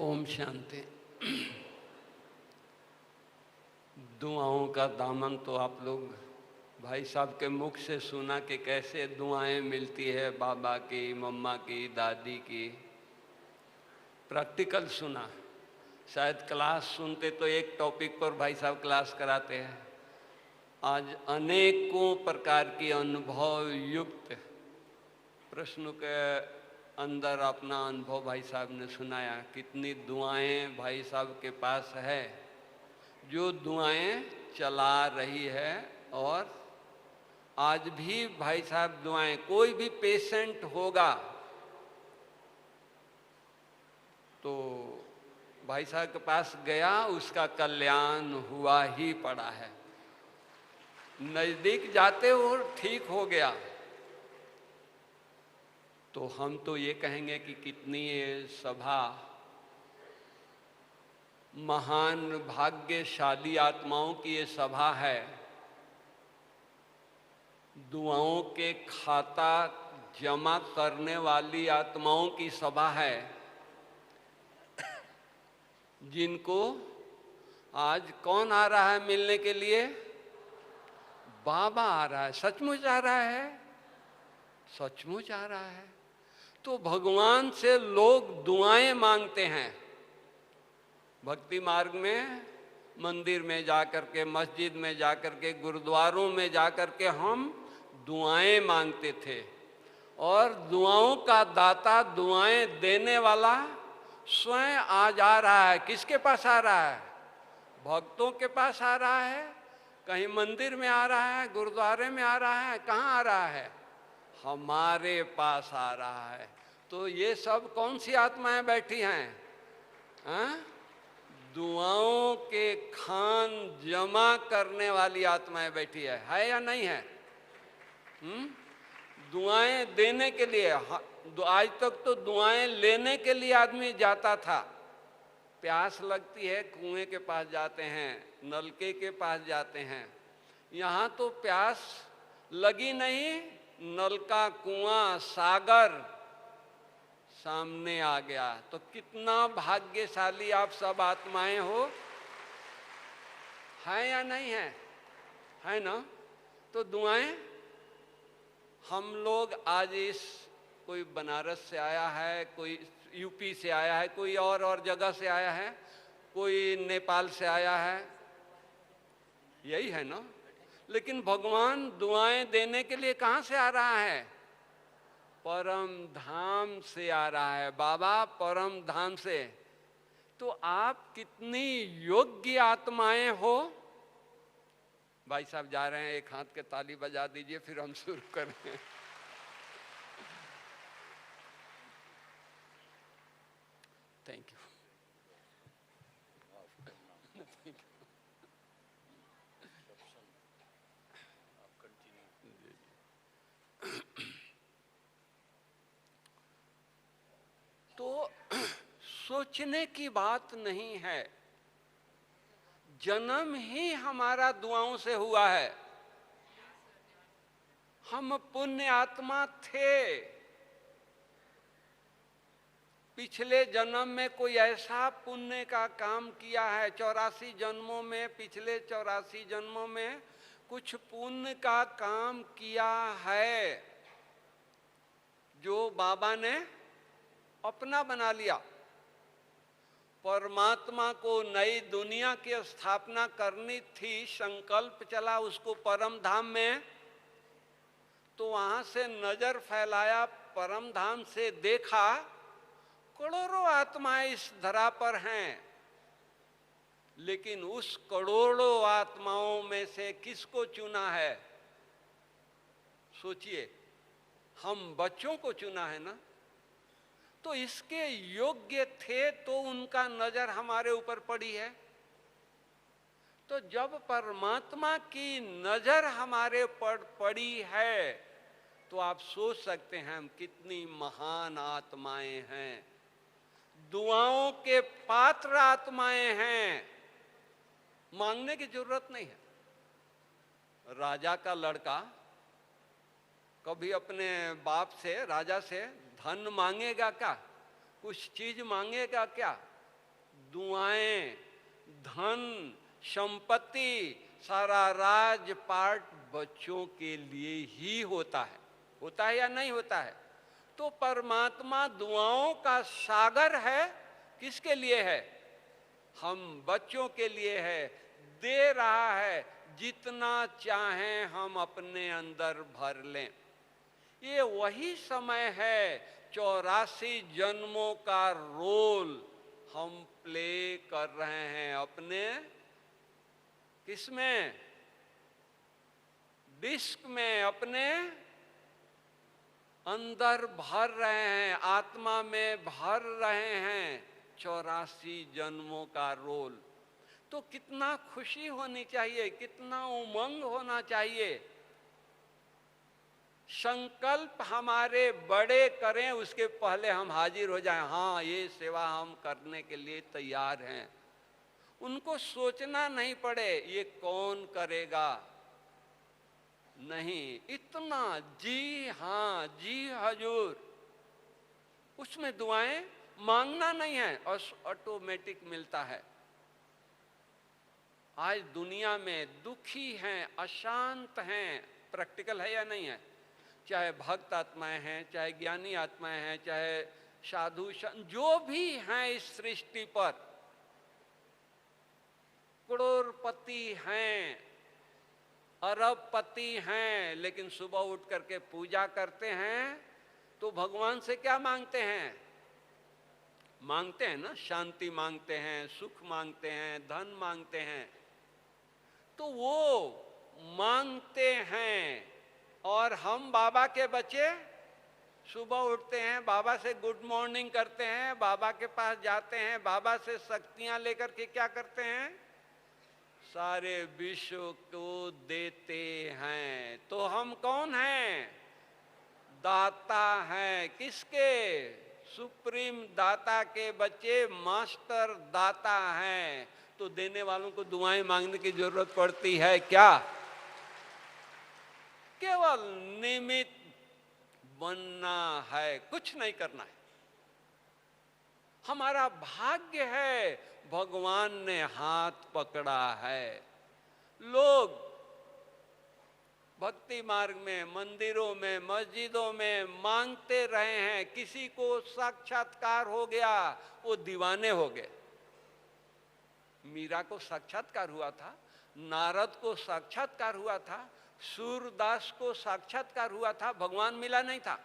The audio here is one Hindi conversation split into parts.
ओम शांति। दुआओं का दामन तो आप लोग भाई साहब के मुख से सुना कि कैसे दुआएं मिलती है, बाबा की, मम्मा की, दादी की। प्रैक्टिकल सुना। शायद क्लास सुनते तो एक टॉपिक पर भाई साहब क्लास कराते हैं। आज अनेकों प्रकार की अनुभव युक्त प्रश्नों के अंदर अपना अनुभव भाई साहब ने सुनाया। कितनी दुआएं भाई साहब के पास है जो दुआएं चला रही है, और आज भी भाई साहब दुआएं। कोई भी पेशेंट होगा तो भाई साहब के पास गया, उसका कल्याण हुआ ही पड़ा है। नज़दीक जाते वो ठीक हो गया। तो हम तो ये कहेंगे कि कितनी ये सभा महान भाग्यशाली आत्माओं की ये सभा है। दुआओं के खाता जमा करने वाली आत्माओं की सभा है, जिनको आज कौन आ रहा है मिलने के लिए? बाबा आ रहा है। सचमुच आ रहा है, सचमुच आ रहा है। तो भगवान से लोग दुआएं मांगते हैं। भक्ति मार्ग में मंदिर में जाकर के, मस्जिद में जाकर के, गुरुद्वारों में जाकर के हम दुआएं मांगते थे। और दुआओं का दाता, दुआएं देने वाला स्वयं आज आ रहा है। किसके पास आ रहा है? भक्तों के पास आ रहा है। कहीं मंदिर में आ रहा है, गुरुद्वारे में आ रहा है, कहाँ आ रहा है? हमारे पास आ रहा है। तो ये सब कौन सी आत्माएं बैठी हैं? दुआओं के खान जमा करने वाली आत्माएं बैठी है या नहीं है? दुआएं देने के लिए। आज तक तो दुआएं लेने के लिए आदमी जाता था। प्यास लगती है, कुएं के पास जाते हैं, नलके के पास जाते हैं। यहाँ तो प्यास लगी नहीं, नलका, कुआं, सागर सामने आ गया। तो कितना भाग्यशाली आप सब आत्माएं हो, है या नहीं है? है ना? तो दुआएं हम लोग आज इस, कोई बनारस से आया है, कोई यूपी से आया है, कोई और जगह से आया है, कोई नेपाल से आया है, यही है ना? लेकिन भगवान दुआएं देने के लिए कहाँ से आ रहा है? परम धाम से आ रहा है। बाबा परम धाम से। तो आप कितनी योग्य आत्माएं हो। भाई साहब जा रहे हैं, एक हाथ के ताली बजा दीजिए, फिर हम शुरू करें। Thank you. तो सोचने की बात नहीं है, जन्म ही हमारा दुआओं से हुआ है। हम पुण्य आत्मा थे। पिछले जन्म में कोई ऐसा पुण्य का काम किया है, 84 जन्मों में, पिछले 84 जन्मों में कुछ पुण्य का काम किया है, जो बाबा ने अपना बना लिया। परमात्मा को नई दुनिया की स्थापना करनी थी, संकल्प चला उसको परम धाम में। तो वहां से नजर फैलाया, परम धाम से देखा करोड़ों आत्माएं इस धरा पर हैं, लेकिन उस करोड़ों आत्माओं में से किसको चुना है? सोचिए, हम बच्चों को चुना है ना। तो इसके योग्य थे तो उनका नजर हमारे ऊपर पड़ी है। तो जब परमात्मा की नजर हमारे पर पड़ी है, तो आप सोच सकते हैं हम कितनी महान आत्माएं हैं, दुआओं के पात्र आत्माएं हैं। मांगने की जरूरत नहीं है। राजा का लड़का कभी अपने बाप से, राजा से धन मांगेगा क्या? कुछ चीज मांगेगा क्या? दुआएं, धन, संपत्ति, सारा राजपाट बच्चों के लिए ही होता है या नहीं होता है? तो परमात्मा दुआओं का सागर है, किसके लिए है? हम बच्चों के लिए है, दे रहा है, जितना चाहें हम अपने अंदर भर लें। ये वही समय है, 84 जन्मों का रोल हम प्ले कर रहे हैं अपने किसमें? डिस्क में, अपने अंदर भर रहे हैं, आत्मा में भर रहे हैं 84 जन्मों का रोल। तो कितना खुशी होनी चाहिए, कितना उमंग होना चाहिए। संकल्प हमारे बड़े करें, उसके पहले हम हाजिर हो जाएं, हाँ ये सेवा हम करने के लिए तैयार हैं। उनको सोचना नहीं पड़े ये कौन करेगा, नहीं, इतना जी हाँ जी हजूर, उसमें दुआएं मांगना नहीं है और ऑटोमेटिक मिलता है। आज दुनिया में दुखी हैं, अशांत हैं, प्रैक्टिकल है या नहीं है? चाहे भक्त आत्माएं हैं, चाहे ज्ञानी आत्माएं हैं, चाहे साधु जो भी हैं इस सृष्टि पर, करोड़पति हैं, अरबपति हैं, लेकिन सुबह उठ करके पूजा करते हैं तो भगवान से क्या मांगते हैं? मांगते हैं ना, शांति मांगते हैं, सुख मांगते हैं, धन मांगते हैं। तो वो मांगते हैं और हम बाबा के बच्चे सुबह उठते हैं, बाबा से गुड मॉर्निंग करते हैं, बाबा के पास जाते हैं, बाबा से शक्तियां लेकर के क्या करते हैं? सारे विश्व को देते हैं। तो हम कौन हैं? दाता हैं। किसके? सुप्रीम दाता के बच्चे, मास्टर दाता हैं। तो देने वालों को दुआएं मांगने की जरूरत पड़ती है क्या? केवल निमित्त बनना है, कुछ नहीं करना है। हमारा भाग्य है भगवान ने हाथ पकड़ा है। लोग भक्ति मार्ग में, मंदिरों में, मस्जिदों में मांगते रहे हैं, किसी को साक्षात्कार हो गया, वो दीवाने हो गए। मीरा को साक्षात्कार हुआ था, नारद को साक्षात्कार हुआ था, सूरदास को साक्षात्कार हुआ था, भगवान मिला नहीं था।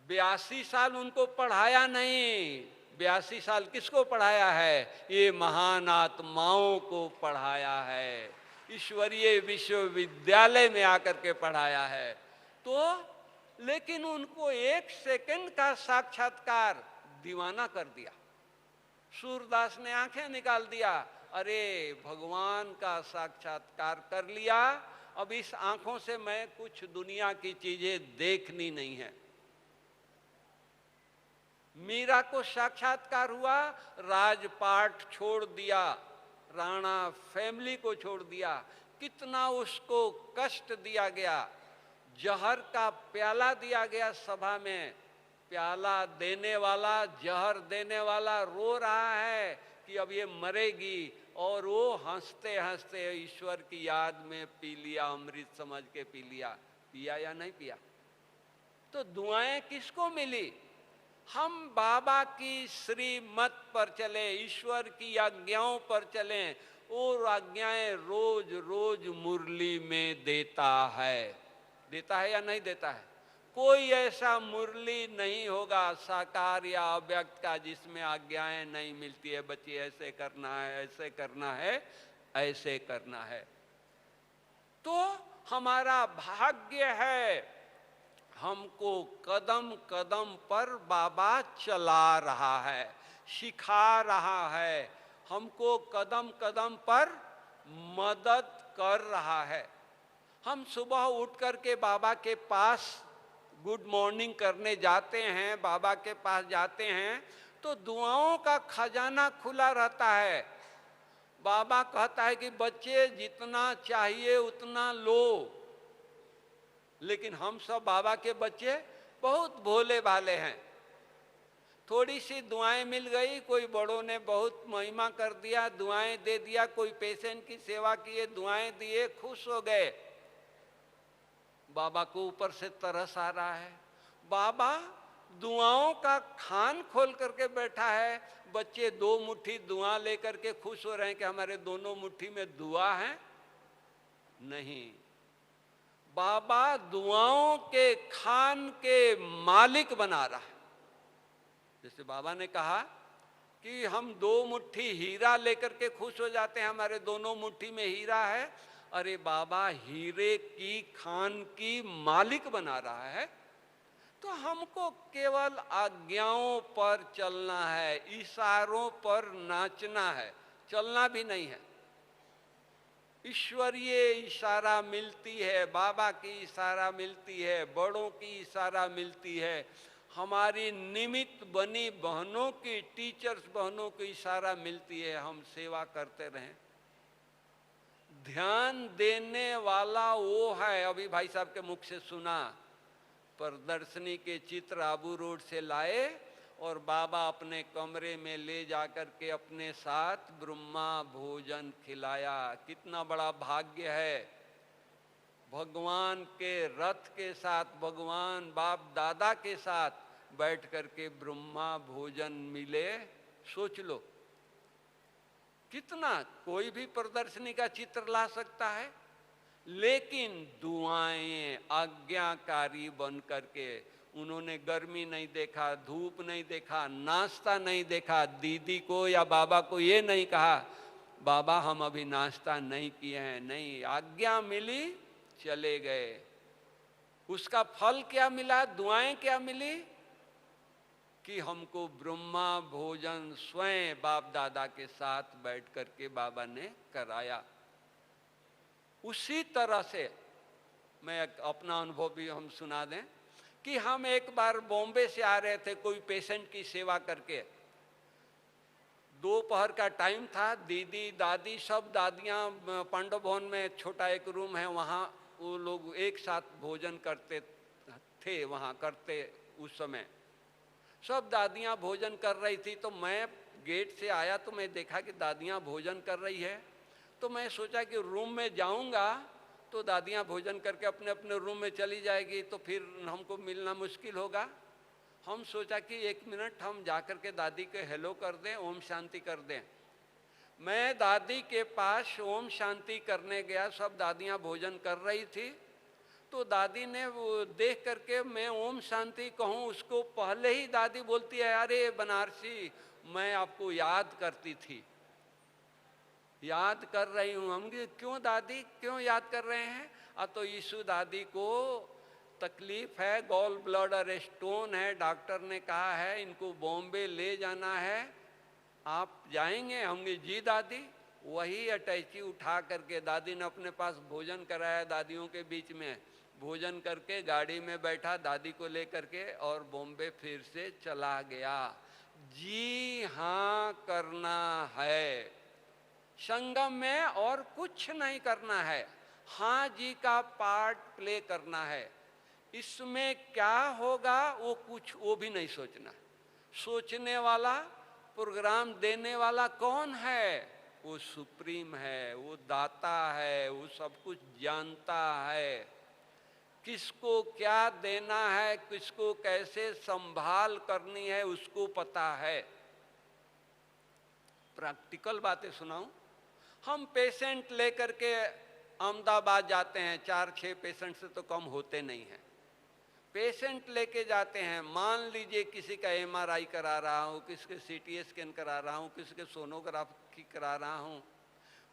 82 साल उनको पढ़ाया नहीं। 82 साल किसको पढ़ाया है? ये महान आत्माओं को पढ़ाया है, ईश्वरीय विश्वविद्यालय में आकर के पढ़ाया है। तो लेकिन उनको 1 सेकंड का साक्षात्कार दीवाना कर दिया। सूरदास ने आंखें निकाल दिया, अरे भगवान का साक्षात्कार कर लिया, अब इस आंखों से मैं कुछ दुनिया की चीजें देखनी नहीं है। मीरा को साक्षात्कार हुआ, राजपाट छोड़ दिया, राणा फैमिली को छोड़ दिया, कितना उसको कष्ट दिया गया, जहर का प्याला दिया गया सभा में, प्याला देने वाला, जहर देने वाला रो रहा है कि अब ये मरेगी, और वो हंसते हंसते ईश्वर की याद में पी लिया, अमृत समझ के पी लिया। पिया या नहीं पिया? तो दुआएं किसको मिली? हम बाबा की श्रीमत पर चले, ईश्वर की आज्ञाओं पर चलें, और आज्ञाएं रोज रोज मुरली में देता है या नहीं देता है? कोई ऐसा मुरली नहीं होगा साकार या अव्यक्त का जिसमें आज्ञाएं नहीं मिलती है, बच्ची ऐसे करना है, ऐसे करना है, ऐसे करना है। तो हमारा भाग्य है, हमको कदम कदम पर बाबा चला रहा है, सिखा रहा है, हमको कदम कदम पर मदद कर रहा है। हम सुबह उठ करके बाबा के पास गुड मॉर्निंग करने जाते हैं, बाबा के पास जाते हैं, तो दुआओं का खजाना खुला रहता है। बाबा कहता है कि बच्चे जितना चाहिए उतना लो। लेकिन हम सब बाबा के बच्चे बहुत भोले भाले हैं, थोड़ी सी दुआएं मिल गई, कोई बड़ों ने बहुत महिमा कर दिया, दुआएं दे दिया, कोई पेशेंट की सेवा किए, दुआएं दिए, खुश हो गए। बाबा को ऊपर से तरस आ रहा है, बाबा दुआओं का खान खोल करके बैठा है, बच्चे 2 मुट्ठी दुआ लेकर के खुश हो रहे हैं कि हमारे दोनों मुट्ठी में दुआ है। नहीं, बाबा दुआओं के खान के मालिक बना रहा है। जैसे बाबा ने कहा कि हम 2 मुट्ठी हीरा लेकर के खुश हो जाते हैं, हमारे दोनों मुट्ठी में हीरा है। अरे बाबा हीरे की खान की मालिक बना रहा है। तो हमको केवल आज्ञाओं पर चलना है, इशारों पर नाचना है, चलना भी नहीं है। ईश्वरीय इशारा मिलती है, बाबा की इशारा मिलती है, बड़ों की इशारा मिलती है, हमारी निमित्त बनी बहनों की, टीचर्स बहनों की इशारा मिलती है, हम सेवा करते रहें। ध्यान देने वाला वो है, अभी भाई साहब के मुख से सुना, प्रदर्शनी के चित्र आबू रोड से लाए और बाबा अपने कमरे में ले जाकर के अपने साथ ब्रह्मा भोजन खिलाया। कितना बड़ा भाग्य है, भगवान के रथ के साथ, भगवान बाप दादा के साथ बैठ करके ब्रह्मा भोजन मिले। सोच लो कितना, कोई भी प्रदर्शनी का चित्र ला सकता है, लेकिन दुआएं आज्ञाकारी बन करके, उन्होंने गर्मी नहीं देखा, धूप नहीं देखा, नाश्ता नहीं देखा, दीदी को या बाबा को ये नहीं कहा बाबा हम अभी नाश्ता नहीं किए हैं, नहीं, आज्ञा मिली चले गए। उसका फल क्या मिला, दुआएं क्या मिली कि हमको ब्रह्मा भोजन स्वयं बाप दादा के साथ बैठ करके बाबा ने कराया। उसी तरह से मैं अपना अनुभव भी हम सुना दें कि हम एक बार बॉम्बे से आ रहे थे कोई पेशेंट की सेवा करके, दोपहर का टाइम था, दीदी दादी सब दादियाँ पांडव भवन में छोटा एक रूम है, वहाँ वो लोग एक साथ भोजन करते थे, वहाँ करते उस समय सब दादियाँ भोजन कर रही थी। तो मैं गेट से आया तो मैं देखा कि दादियाँ भोजन कर रही है, तो मैं सोचा कि रूम में जाऊंगा तो दादियाँ भोजन करके अपने अपने रूम में चली जाएगी तो फिर हमको मिलना मुश्किल होगा। हम सोचा कि 1 मिनट हम जाकर के दादी के हेलो कर दें, ओम शांति कर दें। मैं दादी के पास ओम शांति करने गया, सब दादियाँ भोजन कर रही थी, तो दादी ने वो देख करके मैं ओम शांति कहूँ उसको पहले ही दादी बोलती है, अरे बनारसी मैं आपको याद करती थी, याद कर रही हूँ। हम क्यों दादी, क्यों याद कर रहे हैं? तो यीशु दादी को तकलीफ है, गॉल ब्लैडर स्टोन है, डॉक्टर ने कहा है इनको बॉम्बे ले जाना है, आप जाएंगे? होंगे जी दादी। वही अटैची उठा करके दादी ने अपने पास भोजन कराया, दादियों के बीच में भोजन करके गाड़ी में बैठा, दादी को ले करके और बॉम्बे फिर से चला गया। जी हाँ करना है संगम में, और कुछ नहीं करना है, हाँ जी का पार्ट प्ले करना है। इसमें क्या होगा वो भी नहीं सोचना। सोचने वाला, प्रोग्राम देने वाला कौन है? वो सुप्रीम है, वो दाता है, वो सब कुछ जानता है, किसको क्या देना है, किसको कैसे संभाल करनी है उसको पता है। प्रैक्टिकल बातें सुनाऊं, हम पेशेंट लेकर के अहमदाबाद जाते हैं, 4-6 पेशेंट से तो कम होते नहीं हैं। पेशेंट लेके जाते हैं, मान लीजिए किसी का MRI करा रहा हूँ, किसी के CT स्कैन करा रहा हूँ, किसी के सोनोग्राफी करा रहा हूँ,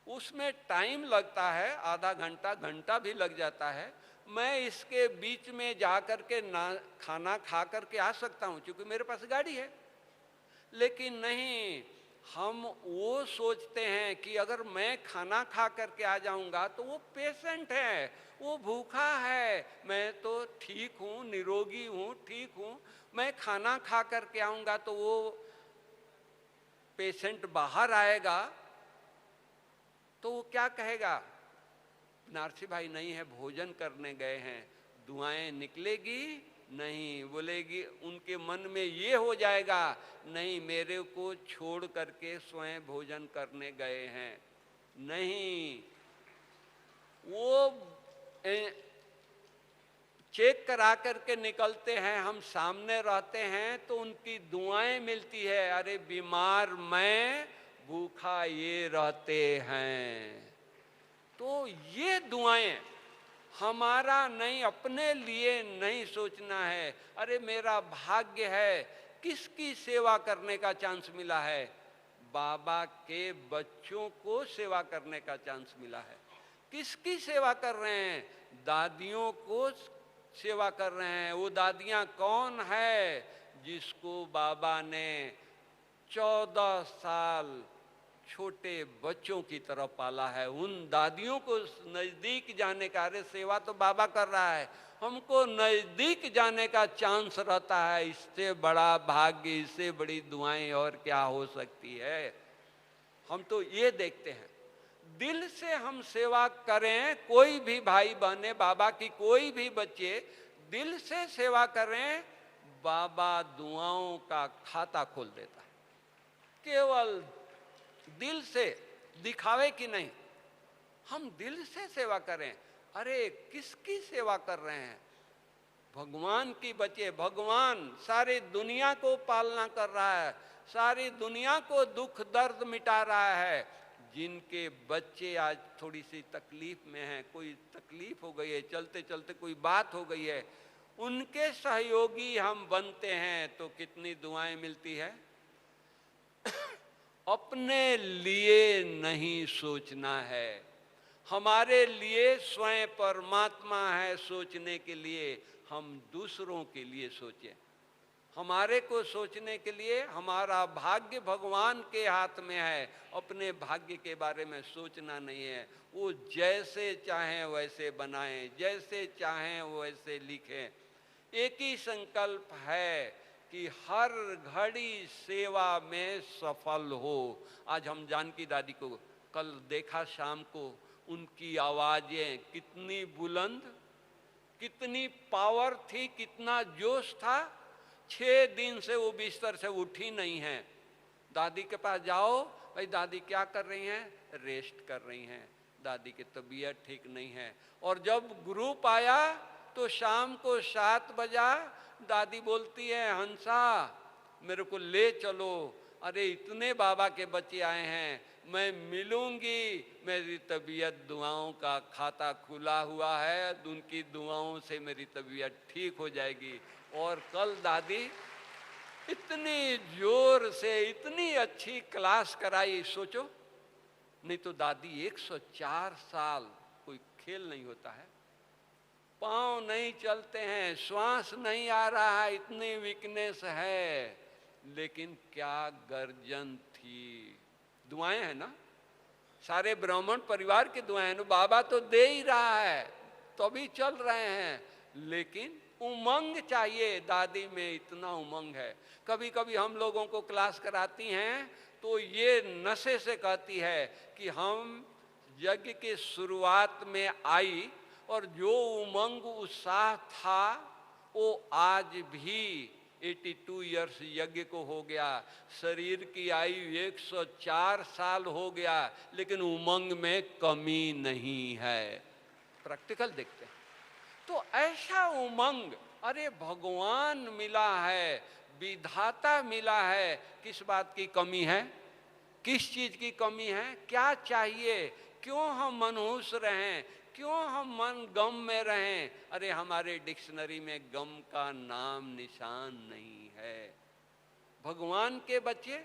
उसमें टाइम लगता है, आधा घंटा घंटा भी लग जाता है। मैं इसके बीच में जा कर के खाना खा कर के आ सकता हूँ क्योंकि मेरे पास गाड़ी है, लेकिन नहीं, हम वो सोचते हैं कि अगर मैं खाना खा करके आ जाऊंगा तो वो पेशेंट है, वो भूखा है, मैं तो ठीक हूँ, निरोगी हूँ, ठीक हूँ, मैं खाना खा करके आऊँगा तो वो पेशेंट बाहर आएगा तो वो क्या कहेगा? नारसी भाई नहीं है, भोजन करने गए हैं, दुआएं निकलेगी नहीं बोलेगी, उनके मन में ये हो जाएगा, नहीं मेरे को छोड़ करके स्वयं भोजन करने गए हैं। नहीं, वो चेक करा करके निकलते हैं, हम सामने रहते हैं तो उनकी दुआएं मिलती है, अरे बीमार मैं भूखा ये रहते हैं। तो ये दुआएं हमारा नहीं, अपने लिए नहीं सोचना है, अरे मेरा भाग्य है, किसकी सेवा करने का चांस मिला है, बाबा के बच्चों को सेवा करने का चांस मिला है। किसकी सेवा कर रहे हैं, दादियों को सेवा कर रहे हैं। वो दादियां कौन है, जिसको बाबा ने 14 साल छोटे बच्चों की तरह पाला है। उन दादियों को नजदीक जाने का, अरे सेवा तो बाबा कर रहा है, हमको नजदीक जाने का चांस रहता है। इससे बड़ा भाग्य, इससे बड़ी दुआएं और क्या हो सकती है। हम तो ये देखते हैं, दिल से हम सेवा करें, कोई भी भाई बहने, बाबा की कोई भी बच्चे दिल से सेवा करें, बाबा दुआओं का खाता खोल देता है। केवल दिल से, दिखावे की नहीं, हम दिल से सेवा करें। अरे किसकी सेवा कर रहे हैं, भगवान की बच्चे। भगवान सारी दुनिया को पालना कर रहा है, सारी दुनिया को दुख दर्द मिटा रहा है। जिनके बच्चे आज थोड़ी सी तकलीफ में हैं, कोई तकलीफ हो गई है, चलते चलते कोई बात हो गई है, उनके सहयोगी हम बनते हैं तो कितनी दुआएं मिलती है। अपने लिए नहीं सोचना है, हमारे लिए स्वयं परमात्मा है सोचने के लिए, हम दूसरों के लिए सोचें। हमारे को सोचने के लिए, हमारा भाग्य भगवान के हाथ में है, अपने भाग्य के बारे में सोचना नहीं है। वो जैसे चाहें वैसे बनाएं, जैसे चाहें वैसे लिखें। एक ही संकल्प है कि हर घड़ी सेवा में सफल हो। आज हम जानकी दादी को कल देखा शाम को, उनकी आवाजें कितनी बुलंद, कितनी पावर थी, कितना जोश था। 6 दिन से वो बिस्तर से उठी नहीं है। दादी के पास जाओ, भाई दादी क्या कर रही हैं, रेस्ट कर रही हैं, दादी की तबीयत ठीक नहीं है। और जब ग्रुप आया तो शाम को 7 बजा, दादी बोलती है, हंसा मेरे को ले चलो, अरे इतने बाबा के बच्चे आए हैं, मैं मिलूंगी, मेरी तबीयत, दुआओं का खाता खुला हुआ है, उनकी दुआओं से मेरी तबीयत ठीक हो जाएगी। और कल दादी इतनी जोर से इतनी अच्छी क्लास कराई, सोचो, नहीं तो दादी 104 साल, कोई खेल नहीं होता है। पांव नहीं चलते हैं, श्वास नहीं आ रहा है, इतनी वीकनेस है, लेकिन क्या गर्जन थी। दुआएं है ना, सारे ब्राह्मण परिवार की दुआएं हैं, बाबा तो दे ही रहा है तो अभी चल रहे हैं, लेकिन उमंग चाहिए। दादी में इतना उमंग है। कभी कभी हम लोगों को क्लास कराती हैं तो ये नशे से कहती है कि हम यज्ञ के शुरुआत में आई और जो उमंग उत्साह था वो आज भी 82 इयर्स यज्ञ को हो गया। शरीर की आयु 104 साल हो गया, लेकिन उमंग में कमी नहीं है। प्रैक्टिकल देखते हैं तो ऐसा उमंग, अरे भगवान मिला है, विधाता मिला है, किस बात की कमी है, किस चीज की कमी है, क्या चाहिए, क्यों हम मनहूस रहें, क्यों हम मन गम में रहें। अरे हमारे डिक्शनरी में गम का नाम निशान नहीं है। भगवान के बच्चे,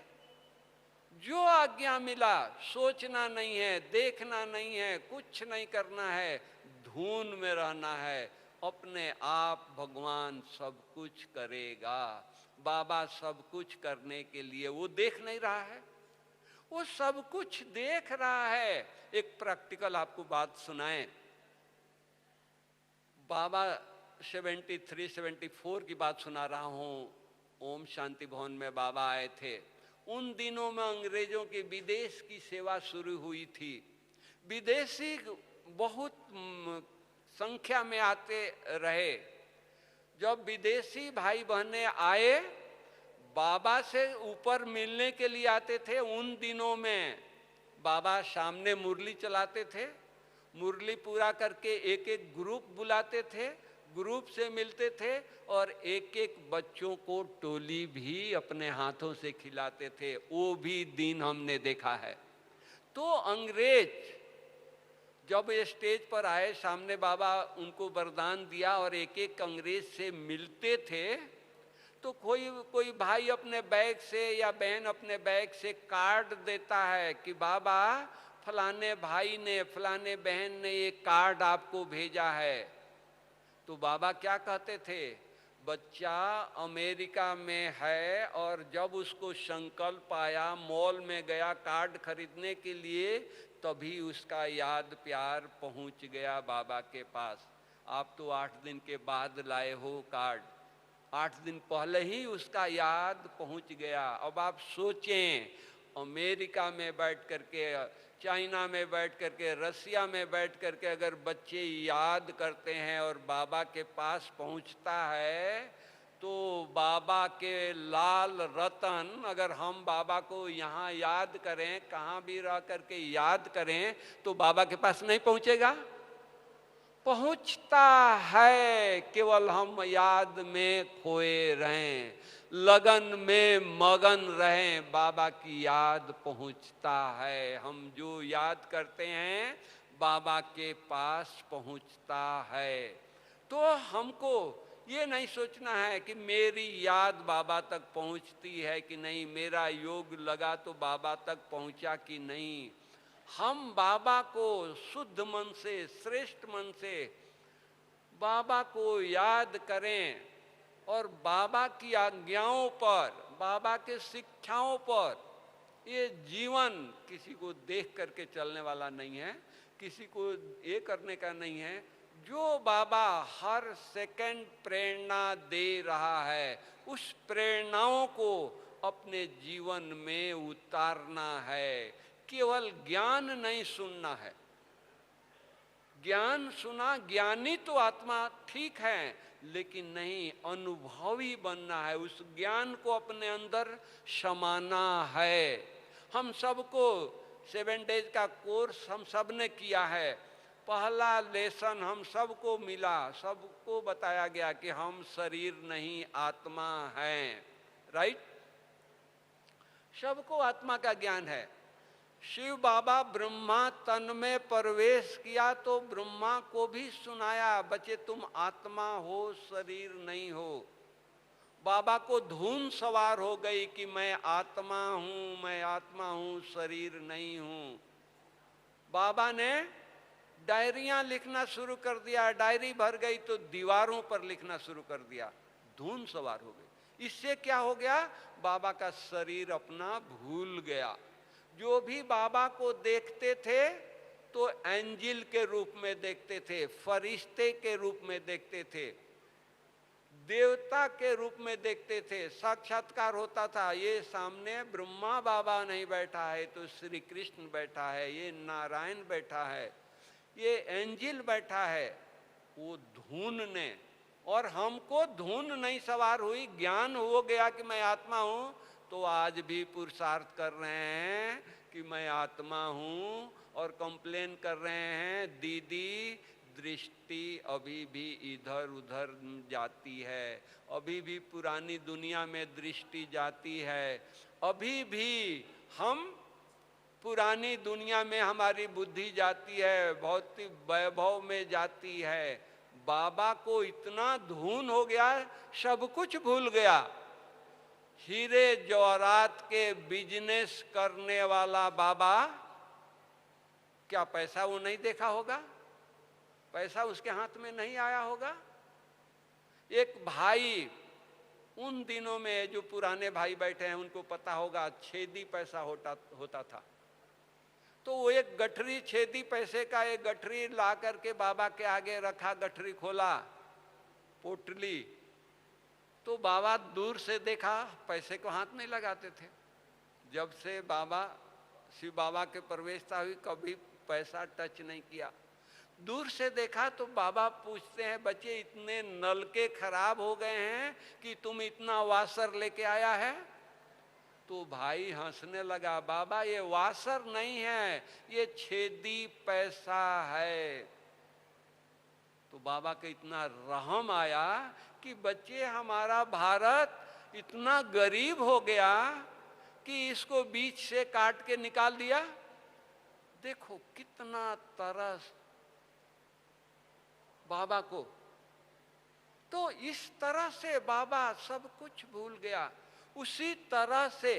जो आज्ञा मिला, सोचना नहीं है, देखना नहीं है, कुछ नहीं करना है, धून में रहना है, अपने आप भगवान सब कुछ करेगा। बाबा सब कुछ करने के लिए, वो देख नहीं रहा है, वो सब कुछ देख रहा है। एक प्रैक्टिकल आपको बात सुनाएं। बाबा 73-74 की बात सुना रहा हूँ। ओम शांति भवन में बाबा आए थे। उन दिनों में अंग्रेजों के विदेश की सेवा शुरू हुई थी। विदेशी बहुत संख्या में आते रहे। जब विदेशी भाई बहनें आए बाबा से ऊपर मिलने के लिए आते थे, उन दिनों में बाबा सामने मुरली चलाते थे, मुरली पूरा करके एक एक ग्रुप बुलाते थे, ग्रुप से मिलते थे और एक एक बच्चों को टोली भी अपने हाथों से खिलाते थे। वो भी दिन हमने देखा है। तो अंग्रेज जब ये स्टेज पर आए, सामने बाबा उनको वरदान दिया और एक एक अंग्रेज से मिलते थे, तो कोई भाई अपने बैग से या बहन अपने बैग से कार्ड देता है कि बाबा फलाने भाई ने, फलाने बहन ने ये कार्ड आपको भेजा है। तो बाबा क्या कहते थे, बच्चा अमेरिका में है और जब उसको संकल्प आया, मॉल में गया कार्ड खरीदने के लिए, तभी उसका याद प्यार पहुंच गया बाबा के पास। आप तो 8 दिन के बाद लाए हो कार्ड, 8 दिन पहले ही उसका याद पहुंच गया। अब आप सोचें, अमेरिका में बैठ करके, चाइना में बैठ करके, रसिया में बैठ करके अगर बच्चे याद करते हैं और बाबा के पास पहुंचता है, तो बाबा के लाल रतन अगर हम बाबा को यहाँ याद करें, कहाँ भी रह करके याद करें, तो बाबा के पास नहीं पहुँचेगा? पहुँचता है, केवल हम याद में खोए रहें, लगन में मगन रहें, बाबा की याद पहुँचता है। हम जो याद करते हैं बाबा के पास पहुँचता है। तो हमको ये नहीं सोचना है कि मेरी याद बाबा तक पहुँचती है कि नहीं, मेरा योग लगा तो बाबा तक पहुँचा कि नहीं। हम बाबा को शुद्ध मन से, श्रेष्ठ मन से बाबा को याद करें और बाबा की आज्ञाओं पर, बाबा के शिक्षाओं पर, ये जीवन किसी को देख करके चलने वाला नहीं है, किसी को ये करने का नहीं है। जो बाबा हर सेकंड प्रेरणा दे रहा है, उस प्रेरणाओं को अपने जीवन में उतारना है। केवल ज्ञान नहीं सुनना है। ज्ञान सुना, ज्ञानी तो आत्मा ठीक है, लेकिन नहीं, अनुभवी बनना है, उस ज्ञान को अपने अंदर समाना है। हम सबको 7 डेज का कोर्स हम सब ने किया है। पहला लेसन हम सबको मिला, सबको बताया गया कि हम शरीर नहीं आत्मा हैं, राइट? सबको आत्मा का ज्ञान है। शिव बाबा ब्रह्मा तन में प्रवेश किया तो ब्रह्मा को भी सुनाया, बच्चे तुम आत्मा हो, शरीर नहीं हो। बाबा को धुन सवार हो गई कि मैं आत्मा हूँ, मैं आत्मा हूँ, शरीर नहीं हूँ। बाबा ने डायरियां लिखना शुरू कर दिया, डायरी भर गई तो दीवारों पर लिखना शुरू कर दिया, धुन सवार हो गई। इससे क्या हो गया, बाबा का शरीर अपना भूल गया। जो भी बाबा को देखते थे तो एंजिल के रूप में देखते थे, फरिश्ते के रूप में देखते थे, देवता के रूप में देखते थे। साक्षात्कार होता था, ये सामने ब्रह्मा बाबा नहीं बैठा है तो श्री कृष्ण बैठा है, ये नारायण बैठा है, ये एंजिल बैठा है। वो धुन ने, और हमको धुन नहीं सवार हुई, ज्ञान हो गया कि मैं आत्मा हूँ, तो आज भी पुरुषार्थ कर रहे हैं कि मैं आत्मा हूँ, और कंप्लेन कर रहे हैं दीदी दृष्टि अभी भी इधर उधर जाती है, अभी भी पुरानी दुनिया में दृष्टि जाती है, अभी भी हम पुरानी दुनिया में हमारी बुद्धि जाती है, भौतिक वैभव में जाती है। बाबा को इतना धुन हो गया, सब कुछ भूल गया। हीरे जवाहरात के बिजनेस करने वाला बाबा, क्या पैसा वो नहीं देखा होगा? पैसा उसके हाथ में नहीं आया होगा? एक भाई, उन दिनों में जो पुराने भाई बैठे हैं उनको पता होगा, छेदी पैसा होता था। तो वो एक गठरी, छेदी पैसे का एक गठरी ला करके बाबा के आगे रखा, गठरी खोला, पोटली, तो बाबा दूर से देखा, पैसे को हाथ नहीं लगाते थे। जब से बाबा, शिव बाबा के प्रवेशता हुई, कभी पैसा टच नहीं किया। दूर से देखा तो बाबा पूछते हैं, बच्चे इतने नलके खराब हो गए हैं कि तुम इतना वासर लेके आया है? तो भाई हंसने लगा, बाबा ये वासर नहीं है, ये छेदी पैसा है। तो बाबा को इतना रहम आया कि बच्चे हमारा भारत इतना गरीब हो गया कि इसको बीच से काट के निकाल दिया। देखो कितना तरस बाबा को। तो इस तरह से बाबा सब कुछ भूल गया। उसी तरह से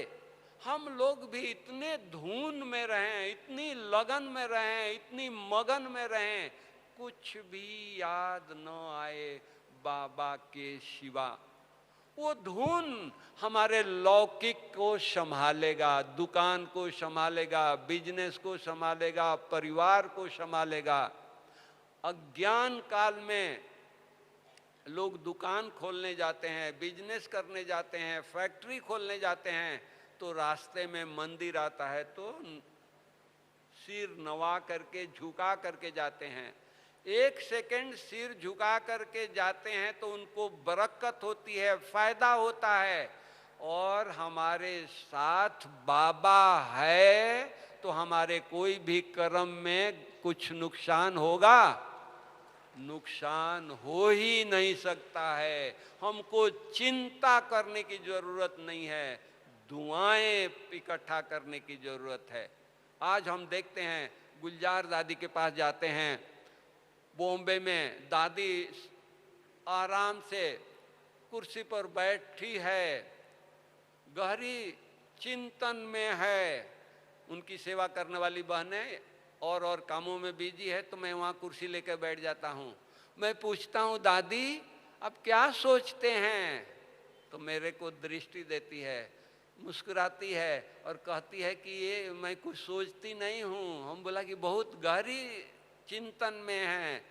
हम लोग भी इतने धुन में रहें, इतनी लगन में रहें, इतनी मगन में रहें, कुछ भी याद न आए बाबा के सिवा। वो धुन हमारे लौकिक को संभालेगा, दुकान को संभालेगा, बिजनेस को संभालेगा, परिवार को संभालेगा। अज्ञान काल में लोग दुकान खोलने जाते हैं, बिजनेस करने जाते हैं, फैक्ट्री खोलने जाते हैं, तो रास्ते में मंदिर आता है तो सिर नवा करके झुका करके जाते हैं। एक सेकंड सिर झुका करके जाते हैं तो उनको बरकत होती है, फायदा होता है। और हमारे साथ बाबा है तो हमारे कोई भी कर्म में कुछ नुकसान होगा? नुकसान हो ही नहीं सकता है। हमको चिंता करने की जरूरत नहीं है, दुआएं इकट्ठा करने की जरूरत है। आज हम देखते हैं, गुलजार दादी के पास जाते हैं बॉम्बे में, दादी आराम से कुर्सी पर बैठी है, गहरी चिंतन में है। उनकी सेवा करने वाली बहनें और कामों में बिजी है, तो मैं वहाँ कुर्सी लेकर बैठ जाता हूँ। मैं पूछता हूँ, दादी अब क्या सोचते हैं? तो मेरे को दृष्टि देती है, मुस्कुराती है और कहती है कि ये मैं कुछ सोचती नहीं हूँ। हम बोला कि बहुत गहरी चिंतन में है।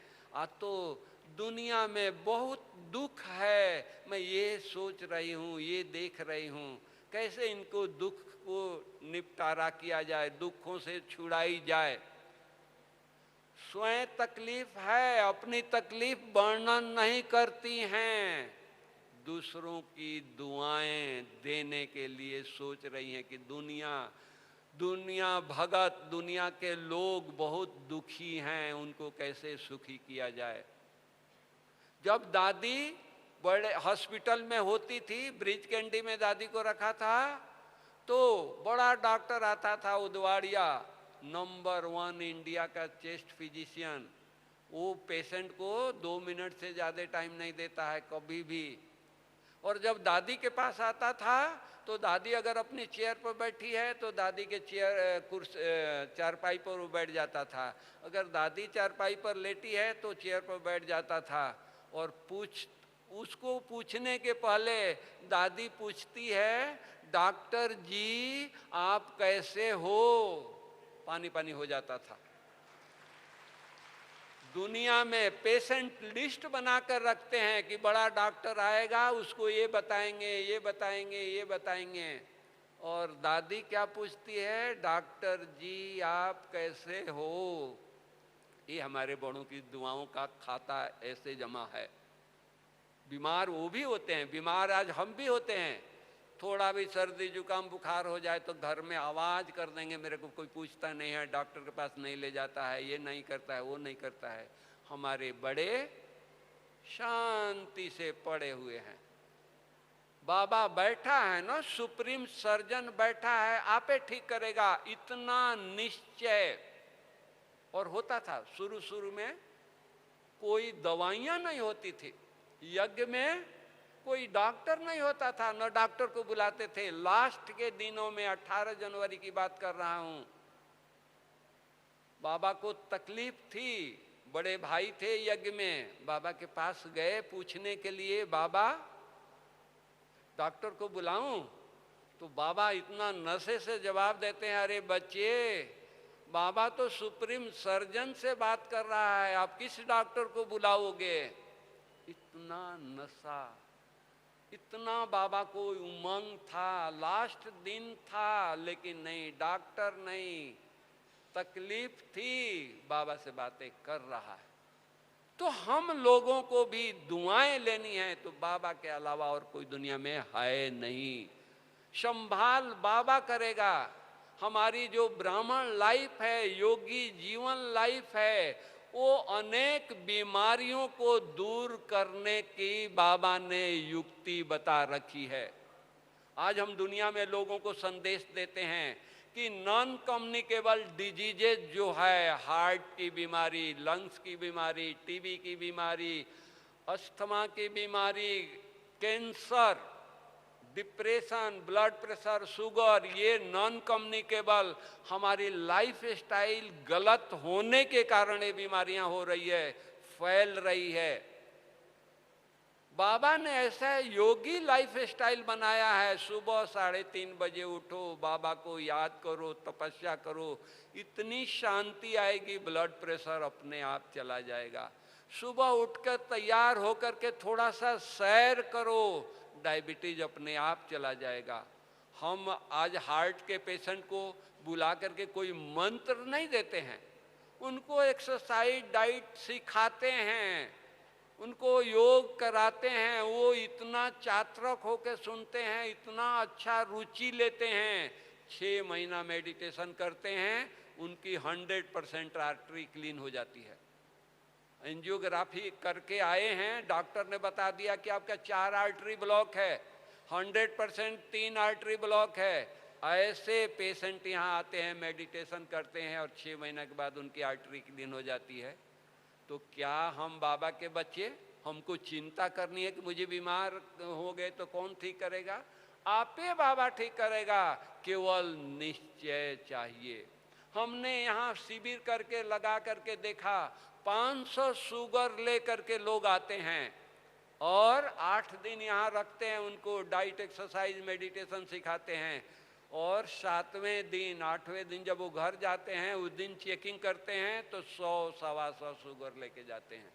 तो दुनिया में बहुत दुख है, मैं ये सोच रही हूँ, ये देख रही हूँ, कैसे इनको दुख को निपटारा किया जाए, दुखों से छुड़ाई जाए। स्वयं तकलीफ है, अपनी तकलीफ वर्णन नहीं करती हैं, दूसरों की दुआएं देने के लिए सोच रही हैं कि दुनिया भगत, दुनिया के लोग बहुत दुखी हैं, उनको कैसे सुखी किया जाए। जब दादी बड़े हॉस्पिटल में होती थी, ब्रिज कैंडी में दादी को रखा था, तो बड़ा डॉक्टर आता था, उदवाड़िया, नंबर 1 इंडिया का चेस्ट फिजिशियन। वो पेशेंट को 2 मिनट से ज़्यादा टाइम नहीं देता है कभी भी। और जब दादी के पास आता था तो दादी अगर अपनी चेयर पर बैठी है तो दादी के चारपाई पर वो बैठ जाता था। अगर दादी चारपाई पर लेटी है तो चेयर पर बैठ जाता था। और उसको पूछने के पहले दादी पूछती है, डॉक्टर जी आप कैसे हो? पानी पानी हो जाता था। दुनिया में पेशेंट लिस्ट बनाकर रखते हैं कि बड़ा डॉक्टर आएगा, उसको ये बताएंगे, ये बताएंगे, ये बताएंगे। और दादी क्या पूछती है, डॉक्टर जी आप कैसे हो? ये हमारे बड़ों की दुआओं का खाता ऐसे जमा है। बीमार वो भी होते हैं, बीमार आज हम भी होते हैं। थोड़ा भी सर्दी जुकाम बुखार हो जाए तो घर में आवाज कर देंगे, मेरे को कोई पूछता नहीं है, डॉक्टर के पास नहीं ले जाता है, ये नहीं करता है, वो नहीं करता है। हमारे बड़े शांति से पड़े हुए हैं। बाबा बैठा है ना, सुप्रीम सर्जन बैठा है, आपे ठीक करेगा, इतना निश्चय। और होता था शुरू में कोई दवाइयां नहीं होती थी, यज्ञ में कोई डॉक्टर नहीं होता था, न डॉक्टर को बुलाते थे। लास्ट के दिनों में 18 जनवरी की बात कर रहा हूं, बाबा को तकलीफ थी, बड़े भाई थे यज्ञ में, बाबा के पास गए पूछने के लिए, बाबा डॉक्टर को बुलाऊं? तो बाबा इतना नशे से जवाब देते हैं, अरे बच्चे बाबा तो सुप्रीम सर्जन से बात कर रहा है, आप किस डॉक्टर को बुलाओगे? इतना नशा, इतना बाबा को उमंग था, लास्ट दिन था, लेकिन नहीं, डॉक्टर नहीं, तकलीफ थी, बाबा से बातें कर रहा है। तो हम लोगों को भी दुआएं लेनी है तो बाबा के अलावा और कोई दुनिया में है नहीं। संभाल बाबा करेगा। हमारी जो ब्राह्मण लाइफ है, योगी जीवन लाइफ है, वो अनेक बीमारियों को दूर करने की बाबा ने युक्ति बता रखी है। आज हम दुनिया में लोगों को संदेश देते हैं कि नॉन कम्युनिकेबल डिजीजेज जो है, हार्ट की बीमारी, लंग्स की बीमारी, टीबी की बीमारी, अस्थमा की बीमारी, cancer, depression, blood pressure, sugar, ये नॉन कम्युनिकेबल हमारी लाइफ स्टाइल गलत होने के कारण ये बीमारियां हो रही है, फैल रही है। बाबा ने ऐसा योगी लाइफ स्टाइल बनाया है। सुबह 3:30 बजे उठो, बाबा को याद करो, तपस्या करो, इतनी शांति आएगी, ब्लड प्रेशर अपने आप चला जाएगा। सुबह उठकर तैयार होकर के थोड़ा सा सैर करो, डायबिटीज अपने आप चला जाएगा। हम आज हार्ट के पेशेंट को बुला करके कोई मंत्र नहीं देते हैं, उनको एक्सरसाइज डाइट सिखाते हैं, उनको योग कराते हैं। वो इतना चातरक होकर सुनते हैं, इतना अच्छा रुचि लेते हैं। 6 महीना मेडिटेशन करते हैं, उनकी 100% आर्टरी क्लीन हो जाती है। एंजियोग्राफी करके आए हैं, डॉक्टर ने बता दिया कि आपका 4 आर्टरी ब्लॉक है, 100% 3 आर्टरी ब्लॉक है। ऐसे पेशेंट यहाँ आते हैं, मेडिटेशन करते हैं और 6 महीने के बाद उनकी आर्टरी क्लीन हो जाती है। तो क्या हम बाबा के बच्चे, हमको चिंता करनी है कि मुझे बीमार हो गए तो कौन ठीक करेगा? आपे बाबा ठीक करेगा, केवल निश्चय चाहिए। हमने यहाँ शिविर करके लगा करके देखा, 500 शुगर ले करके लोग आते हैं और 8 दिन यहाँ रखते हैं, उनको डाइट, एक्सरसाइज, मेडिटेशन सिखाते हैं। और 7वें दिन 8वें दिन जब वो घर जाते हैं, उस दिन चेकिंग करते हैं तो 100-125 शुगर लेके जाते हैं।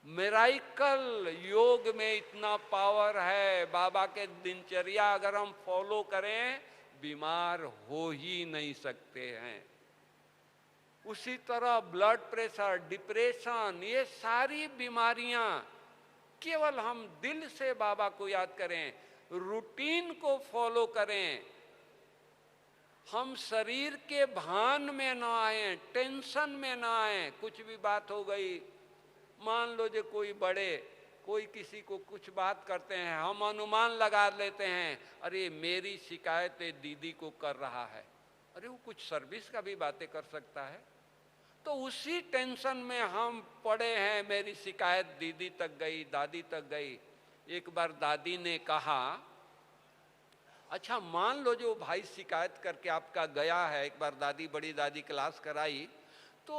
मिराइकल योग में इतना पावर है। बाबा के दिनचर्या अगर हम फॉलो करें, बीमार हो ही नहीं सकते हैं। उसी तरह ब्लड प्रेशर, डिप्रेशन, ये सारी बीमारियां केवल हम दिल से बाबा को याद करें, रूटीन को फॉलो करें, हम शरीर के भान में ना आए, टेंशन में ना आए। कुछ भी बात हो गई, मान लो जो कोई किसी को कुछ बात करते हैं, हम अनुमान लगा लेते हैं, अरे मेरी शिकायत दीदी को कर रहा है, अरे वो कुछ सर्विस का भी बातें कर सकता है। तो उसी टेंशन में हम पड़े हैं, मेरी शिकायत दीदी तक गई, दादी तक गई। एक बार दादी ने कहा, अच्छा मान लो जो भाई शिकायत करके आपका गया है, एक बार दादी, बड़ी दादी क्लास कराई तो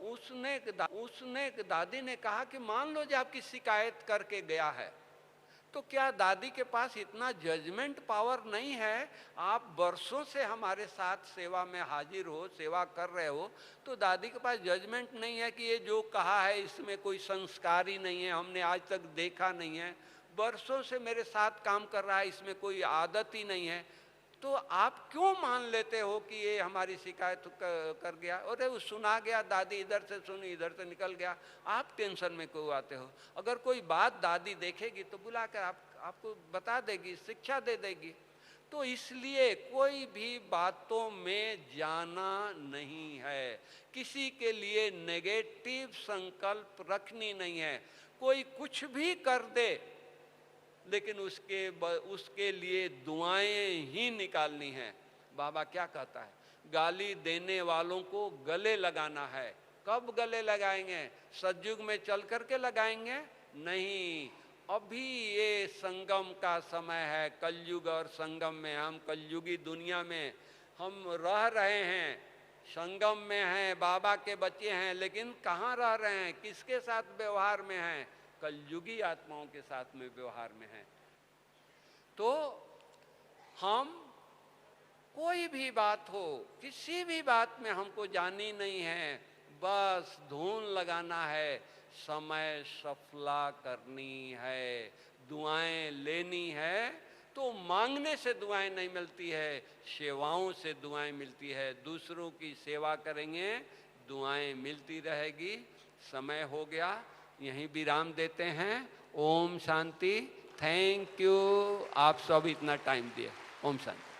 उसने दादी ने कहा कि मान लो जो आपकी शिकायत करके गया है, तो क्या दादी के पास इतना जजमेंट पावर नहीं है? आप वर्षों से हमारे साथ सेवा में हाजिर हो, सेवा कर रहे हो, तो दादी के पास जजमेंट नहीं है कि ये जो कहा है इसमें कोई संस्कार ही नहीं है, हमने आज तक देखा नहीं है, वर्षों से मेरे साथ काम कर रहा है, इसमें कोई आदत ही नहीं है, तो आप क्यों मान लेते हो कि ये हमारी शिकायत कर गया? अरे वो सुना गया, दादी इधर से सुनी, इधर से निकल गया, आप टेंशन में क्यों आते हो? अगर कोई बात दादी देखेगी तो बुलाकर आपको बता देगी, शिक्षा दे देगी। तो इसलिए कोई भी बातों में जाना नहीं है, किसी के लिए नेगेटिव संकल्प रखनी नहीं है। कोई कुछ भी कर दे, लेकिन उसके लिए दुआएं ही निकालनी है। बाबा क्या कहता है? गाली देने वालों को गले लगाना है। कब गले लगाएंगे? सतयुग में चल करके लगाएंगे? नहीं, अभी ये संगम का समय है, कलयुग और संगम में, हम कलयुगी दुनिया में हम रह रहे हैं, संगम में हैं, बाबा के बच्चे हैं, लेकिन कहाँ रह रहे हैं, किसके साथ व्यवहार में हैं? कलयुगी आत्माओं के साथ में व्यवहार में है। तो हम कोई भी बात हो, किसी भी बात में हमको जानी नहीं है, बस धून लगाना है, समय सफला करनी है, दुआएं लेनी है, तो मांगने से दुआएं नहीं मिलती है, सेवाओं से दुआएं मिलती है। दूसरों की सेवा करेंगे, दुआएं मिलती रहेगी। समय हो गया, यहीं विराम देते हैं। ओम शांति। थैंक यू, आप सब इतना टाइम दिए। ओम शांति।